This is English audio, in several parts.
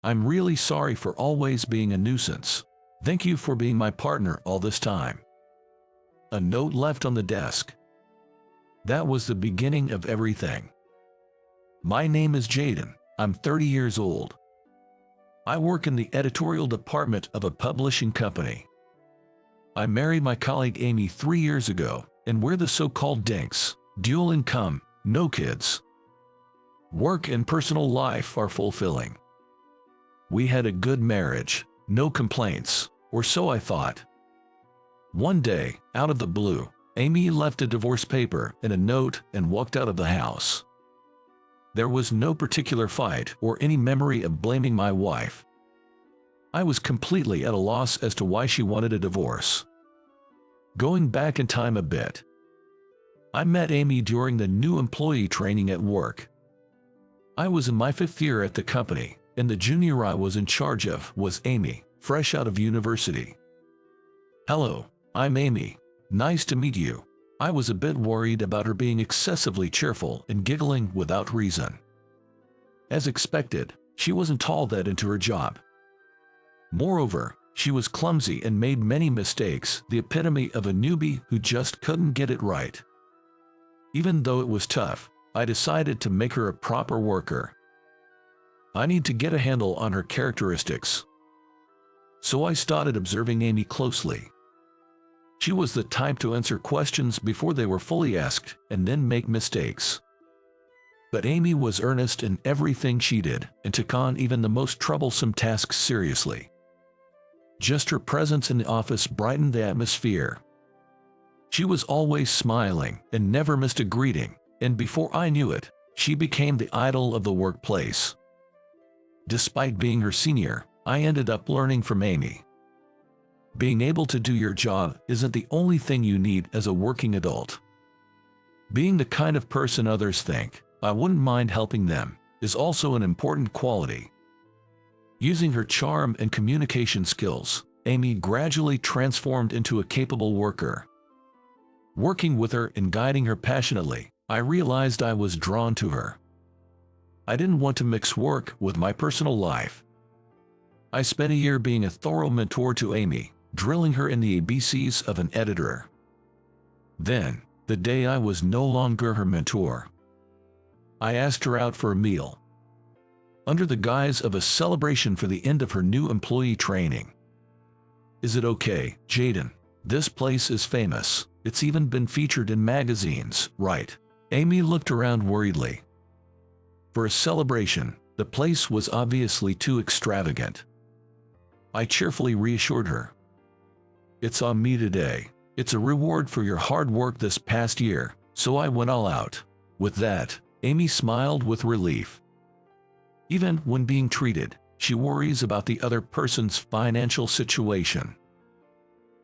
I'm really sorry for always being a nuisance. Thank you for being my partner all this time." A note left on the desk. That was the beginning of everything. "My name is Jaden. I'm 30 years old. I work in the editorial department of a publishing company. I married my colleague Amy 3 years ago, and we're the so-called dinks. Dual income, no kids. Work and personal life are fulfilling. We had a good marriage, no complaints, or so I thought. One day, out of the blue, Amy left a divorce paper and a note and walked out of the house. There was no particular fight or any memory of blaming my wife. I was completely at a loss as to why she wanted a divorce. Going back in time a bit, I met Amy during the new employee training at work. I was in my 5th year at the company, and the junior I was in charge of was Amy, fresh out of university. "Hello, I'm Amy. Nice to meet you." I was a bit worried about her being excessively cheerful and giggling without reason. As expected, she wasn't all that into her job. Moreover, she was clumsy and made many mistakes, the epitome of a newbie who just couldn't get it right. Even though it was tough, I decided to make her a proper worker. I need to get a handle on her characteristics. So I started observing Amy closely. She was the type to answer questions before they were fully asked and then make mistakes. But Amy was earnest in everything she did and took on even the most troublesome tasks seriously. Just her presence in the office brightened the atmosphere. She was always smiling and never missed a greeting, and before I knew it, she became the idol of the workplace. Despite being her senior, I ended up learning from Amy. Being able to do your job isn't the only thing you need as a working adult. Being the kind of person others think, "I wouldn't mind helping them," is also an important quality. Using her charm and communication skills, Amy gradually transformed into a capable worker. Working with her and guiding her passionately, I realized I was drawn to her. I didn't want to mix work with my personal life. I spent a year being a thorough mentor to Amy, drilling her in the ABCs of an editor. Then, the day I was no longer her mentor, I asked her out for a meal, under the guise of a celebration for the end of her new employee training. "Is it okay, Jaden? This place is famous. It's even been featured in magazines, right?" Amy looked around worriedly. For a celebration, the place was obviously too extravagant. I cheerfully reassured her. "It's on me today. It's a reward for your hard work this past year, so I went all out." With that, Amy smiled with relief. Even when being treated, she worries about the other person's financial situation.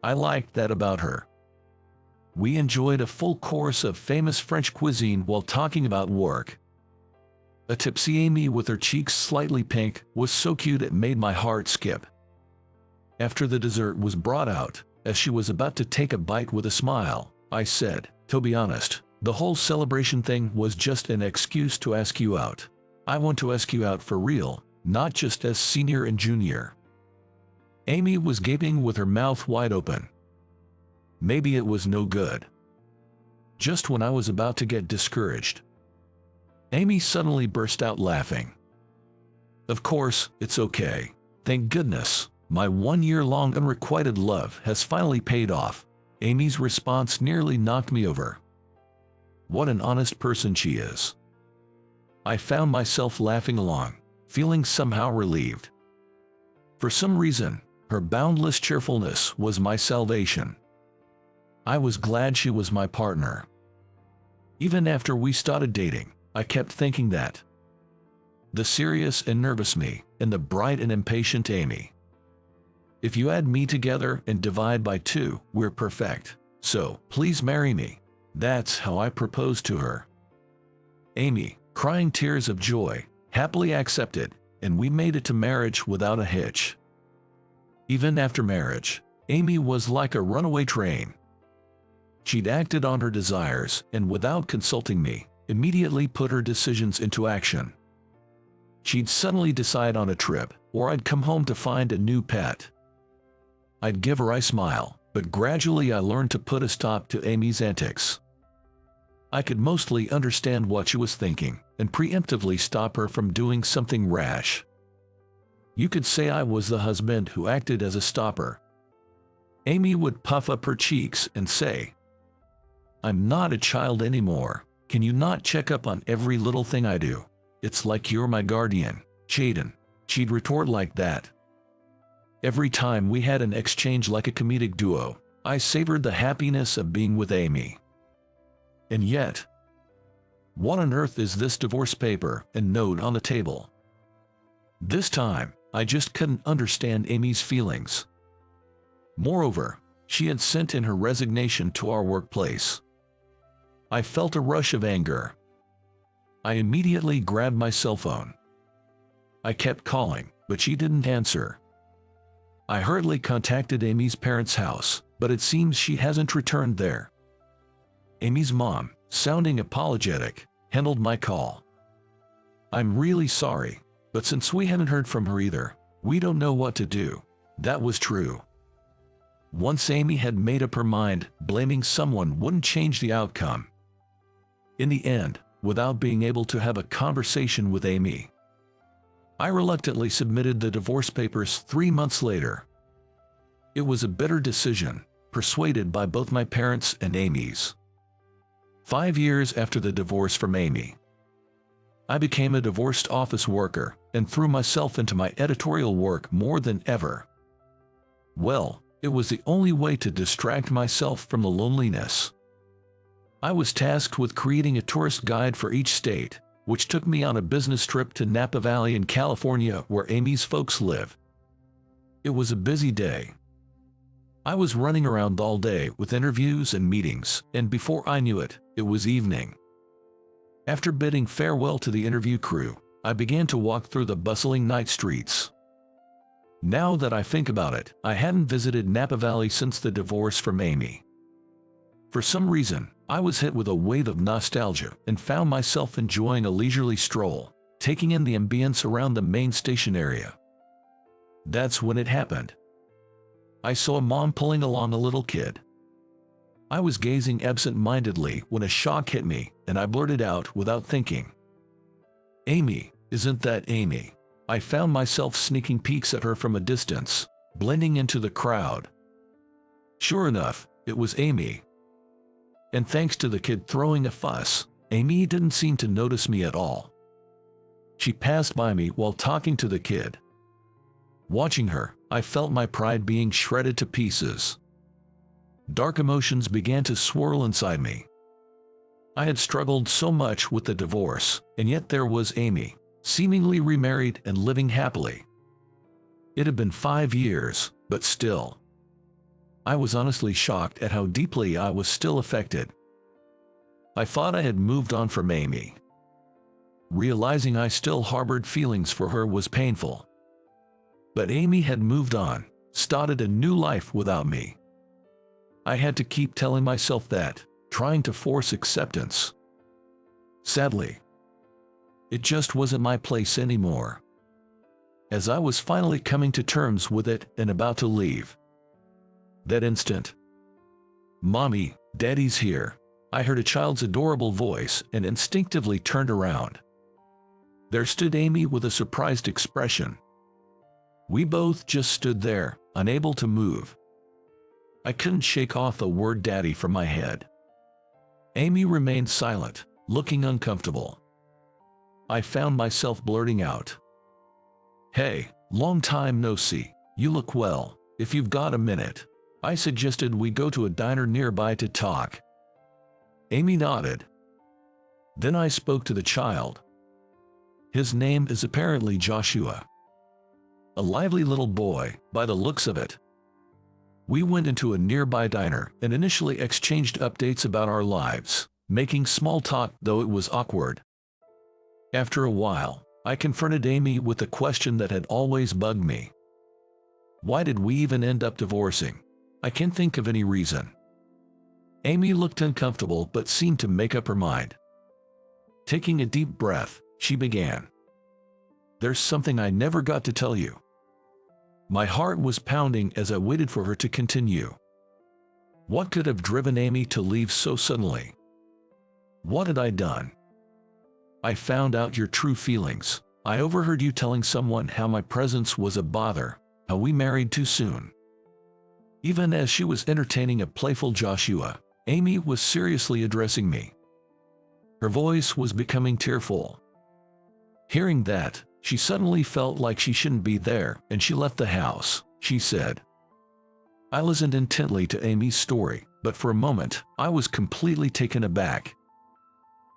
I liked that about her. We enjoyed a full course of famous French cuisine while talking about work. A tipsy Amy with her cheeks slightly pink was so cute it made my heart skip. After the dessert was brought out, as she was about to take a bite with a smile, I said, "To be honest, the whole celebration thing was just an excuse to ask you out. I want to ask you out for real, not just as senior and junior." Amy was gaping with her mouth wide open. Maybe it was no good. Just when I was about to get discouraged, Amy suddenly burst out laughing. "Of course, it's okay. Thank goodness. My 1-year-long unrequited love has finally paid off." Amy's response nearly knocked me over. What an honest person she is. I found myself laughing along, feeling somehow relieved. For some reason, her boundless cheerfulness was my salvation. I was glad she was my partner. Even after we started dating, I kept thinking that. The serious and nervous me, and the bright and impatient Amy. If you add me together and divide by 2, we're perfect. So, please marry me. That's how I proposed to her. Amy, crying tears of joy, happily accepted, and we made it to marriage without a hitch. Even after marriage, Amy was like a runaway train. She'd acted on her desires and, without consulting me, immediately put her decisions into action. She'd suddenly decide on a trip, or I'd come home to find a new pet. I'd give her a smile, but gradually I learned to put a stop to Amy's antics. I could mostly understand what she was thinking, and preemptively stop her from doing something rash. You could say I was the husband who acted as a stopper. Amy would puff up her cheeks and say, "I'm not a child anymore. Can you not check up on every little thing I do? It's like you're my guardian, Jaden." She'd retort like that. Every time we had an exchange like a comedic duo, I savored the happiness of being with Amy. And yet, what on earth is this divorce paper and note on the table? This time, I just couldn't understand Amy's feelings. Moreover, she had sent in her resignation to our workplace. I felt a rush of anger. I immediately grabbed my cell phone. I kept calling, but she didn't answer. I hurriedly contacted Amy's parents' house, but it seems she hasn't returned there. Amy's mom, sounding apologetic, handled my call. "I'm really sorry, but since we haven't heard from her either, we don't know what to do." That was true. Once Amy had made up her mind, blaming someone wouldn't change the outcome. In the end, without being able to have a conversation with Amy, I reluctantly submitted the divorce papers 3 months later. It was a bitter decision, persuaded by both my parents and Amy's. 5 years after the divorce from Amy, I became a divorced office worker and threw myself into my editorial work more than ever. Well, it was the only way to distract myself from the loneliness. I was tasked with creating a tourist guide for each state, which took me on a business trip to Napa Valley in California, where Amy's folks live. It was a busy day. I was running around all day with interviews and meetings, and before I knew it, it was evening. After bidding farewell to the interview crew, I began to walk through the bustling night streets. Now that I think about it, I hadn't visited Napa Valley since the divorce from Amy. For some reason, I was hit with a wave of nostalgia and found myself enjoying a leisurely stroll, taking in the ambience around the main station area. That's when it happened. I saw a mom pulling along a little kid. I was gazing absent-mindedly when a shock hit me, and I blurted out without thinking, "Amy, isn't that Amy?" I found myself sneaking peeks at her from a distance, blending into the crowd. Sure enough, it was Amy. And thanks to the kid throwing a fuss, Amy didn't seem to notice me at all. She passed by me while talking to the kid. Watching her, I felt my pride being shredded to pieces. Dark emotions began to swirl inside me. I had struggled so much with the divorce, and yet there was Amy, seemingly remarried and living happily. It had been 5 years, but still. I was honestly shocked at how deeply I was still affected. I thought I had moved on from Amy. Realizing I still harbored feelings for her was painful. But Amy had moved on, started a new life without me. I had to keep telling myself that, trying to force acceptance. Sadly, it just wasn't my place anymore. As I was finally coming to terms with it and about to leave, that instant, "Mommy, Daddy's here," I heard a child's adorable voice and instinctively turned around. There stood Amy with a surprised expression. We both just stood there, unable to move. I couldn't shake off the word "daddy" from my head. Amy remained silent, looking uncomfortable. I found myself blurting out, "Hey, long time no see. You look well. If you've got a minute." I suggested we go to a diner nearby to talk. Amy nodded. Then I spoke to the child. His name is apparently Joshua. A lively little boy, by the looks of it. We went into a nearby diner and initially exchanged updates about our lives, making small talk though it was awkward. After a while, I confronted Amy with the question that had always bugged me. Why did we even end up divorcing? I can't think of any reason. Amy looked uncomfortable but seemed to make up her mind. Taking a deep breath, she began. There's something I never got to tell you. My heart was pounding as I waited for her to continue. What could have driven Amy to leave so suddenly? What had I done? I found out your true feelings. I overheard you telling someone how my presence was a bother, how we married too soon. Even as she was entertaining a playful Joshua, Amy was seriously addressing me. Her voice was becoming tearful. Hearing that, she suddenly felt like she shouldn't be there, and she left the house, she said. I listened intently to Amy's story, but for a moment, I was completely taken aback.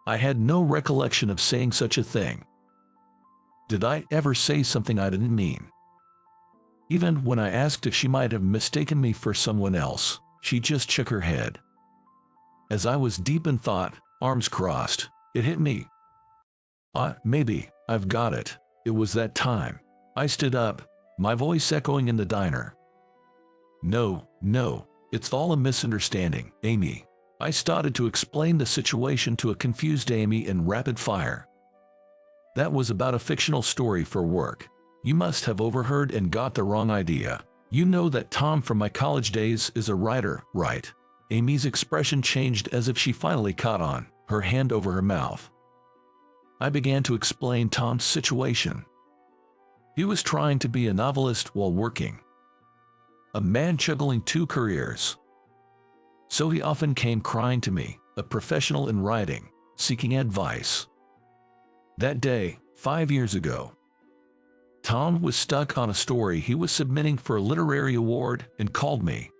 I had no recollection of saying such a thing. Did I ever say something I didn't mean? Even when I asked if she might have mistaken me for someone else, she just shook her head. As I was deep in thought, arms crossed, it hit me. Maybe, I've got it. It was that time. I stood up, my voice echoing in the diner. No, it's all a misunderstanding, Amy. I started to explain the situation to a confused Amy in rapid fire. That was about a fictional story for work. You must have overheard and got the wrong idea. You know that Tom from my college days is a writer, right? Amy's expression changed as if she finally caught on, her hand over her mouth. I began to explain Tom's situation. He was trying to be a novelist while working. A man juggling 2 careers. So he often came crying to me, a professional in writing, seeking advice. That day, 5 years ago, Tom was stuck on a story he was submitting for a literary award and called me.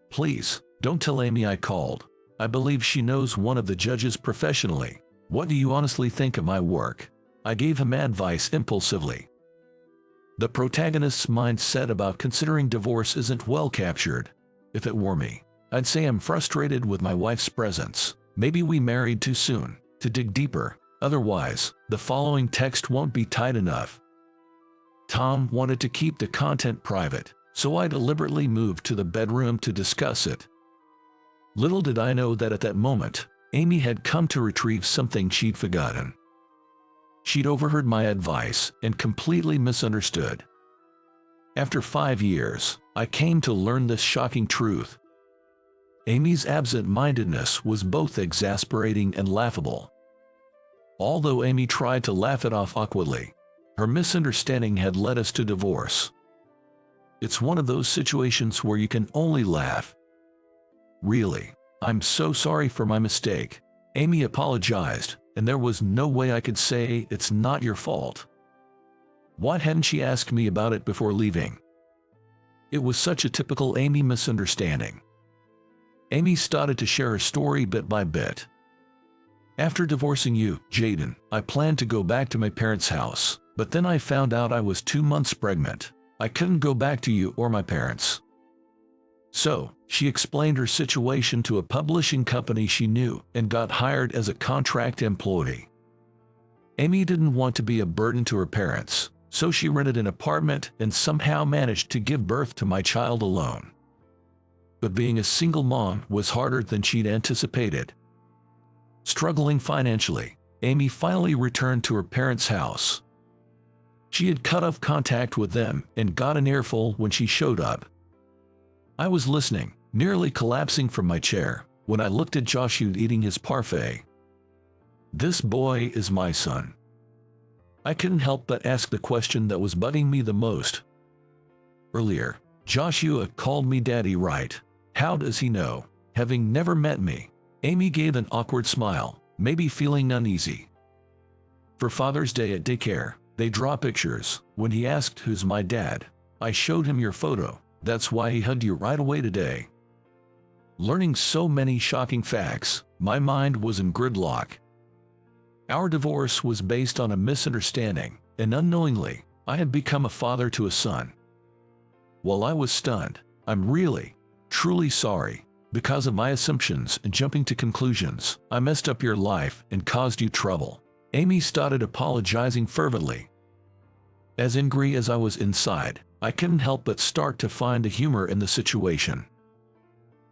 Please, don't tell Amy I called. I believe she knows one of the judges professionally. What do you honestly think of my work? I gave him advice impulsively. The protagonist's mindset about considering divorce isn't well captured. If it were me, I'd say I'm frustrated with my wife's presence. Maybe we married too soon. To dig deeper, otherwise, the following text won't be tight enough. Tom wanted to keep the content private, so I deliberately moved to the bedroom to discuss it. Little did I know that at that moment, Amy had come to retrieve something she'd forgotten. She'd overheard my advice and completely misunderstood. After 5 years, I came to learn this shocking truth. Amy's absent-mindedness was both exasperating and laughable. Although Amy tried to laugh it off awkwardly, her misunderstanding had led us to divorce. It's one of those situations where you can only laugh. Really, I'm so sorry for my mistake. Amy apologized, and there was no way I could say it's not your fault. Why hadn't she asked me about it before leaving? It was such a typical Amy misunderstanding. Amy started to share her story bit by bit. After divorcing you, Jaden, I planned to go back to my parents' house, but then I found out I was 2 months pregnant. I couldn't go back to you or my parents. So, she explained her situation to a publishing company she knew and got hired as a contract employee. Amy didn't want to be a burden to her parents, so she rented an apartment and somehow managed to give birth to my child alone. But being a single mom was harder than she'd anticipated. Struggling financially, Amy finally returned to her parents' house. She had cut off contact with them and got an earful when she showed up. I was listening, nearly collapsing from my chair, when I looked at Joshua eating his parfait. This boy is my son. I couldn't help but ask the question that was bugging me the most. Earlier, Joshua called me daddy, right? How does he know? Having never met me, Amy gave an awkward smile, maybe feeling uneasy. For Father's Day at daycare, they draw pictures. When he asked who's my dad, I showed him your photo. That's why he hugged you right away today. Learning so many shocking facts, my mind was in gridlock. Our divorce was based on a misunderstanding, and unknowingly, I had become a father to a son. While I was stunned, I'm really, truly sorry. Because of my assumptions and jumping to conclusions, I messed up your life and caused you trouble. Amy started apologizing fervently. As angry as I was inside, I couldn't help but start to find the humor in the situation.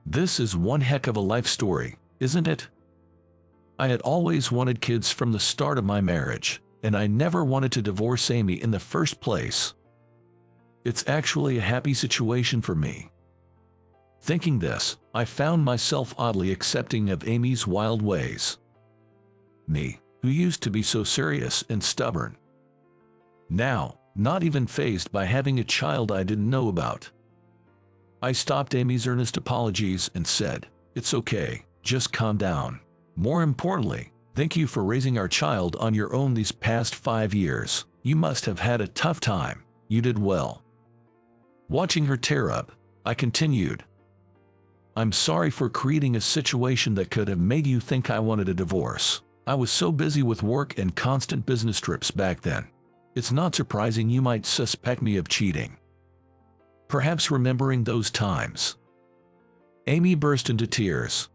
This is one heck of a life story, isn't it? I had always wanted kids from the start of my marriage. and I never wanted to divorce Amy in the first place. It's actually a happy situation for me. Thinking this, I found myself oddly accepting of Amy's wild ways. Me, who used to be so serious and stubborn. Now, not even fazed by having a child I didn't know about. I stopped Amy's earnest apologies and said, "It's okay, just calm down. More importantly, thank you for raising our child on your own these past 5 years. You must have had a tough time. You did well." Watching her tear up, I continued, "I'm sorry for creating a situation that could have made you think I wanted a divorce. I was so busy with work and constant business trips back then. It's not surprising you might suspect me of cheating." Perhaps remembering those times, Amy burst into tears.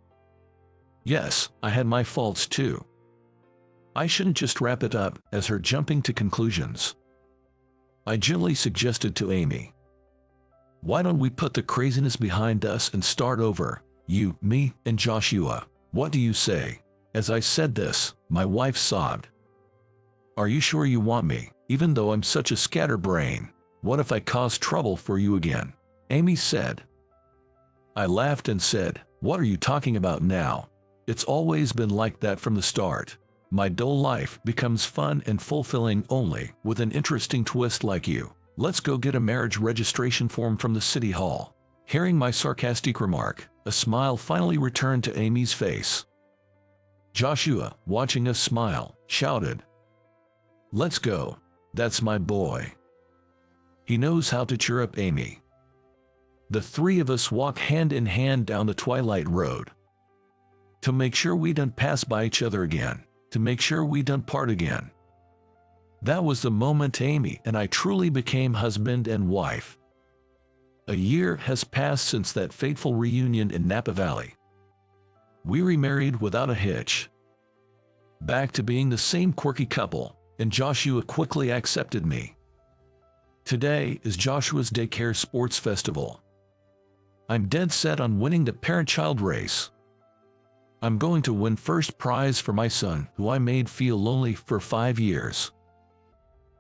Yes, I had my faults too. I shouldn't just wrap it up as her jumping to conclusions. I gently suggested to Amy, "Why don't we put the craziness behind us and start over, you, me, and Joshua? What do you say?" As I said this, my wife sobbed. "Are you sure you want me, even though I'm such a scatterbrain? What if I cause trouble for you again?" Amy said. I laughed and said, "What are you talking about now? It's always been like that from the start. My dull life becomes fun and fulfilling only with an interesting twist like you. Let's go get a marriage registration form from the city hall." Hearing my sarcastic remark, a smile finally returned to Amy's face. Joshua, watching us smile, shouted, "Let's go. That's my boy. He knows how to cheer up Amy." The three of us walk hand in hand down the twilight road. To make sure we don't pass by each other again. To make sure we don't part again. That was the moment Amy and I truly became husband and wife. A year has passed since that fateful reunion in Napa Valley. We remarried without a hitch. Back to being the same quirky couple, and Joshua quickly accepted me. Today is Joshua's daycare sports festival. I'm dead set on winning the parent-child race. I'm going to win first prize for my son, who I made feel lonely for 5 years.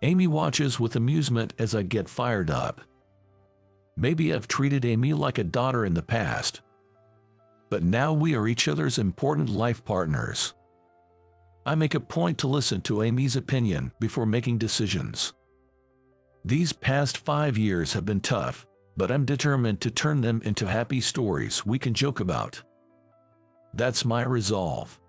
Amy watches with amusement as I get fired up. Maybe I've treated Amy like a daughter in the past. But now we are each other's important life partners. I make a point to listen to Amy's opinion before making decisions. These past 5 years have been tough, but I'm determined to turn them into happy stories we can joke about. That's my resolve.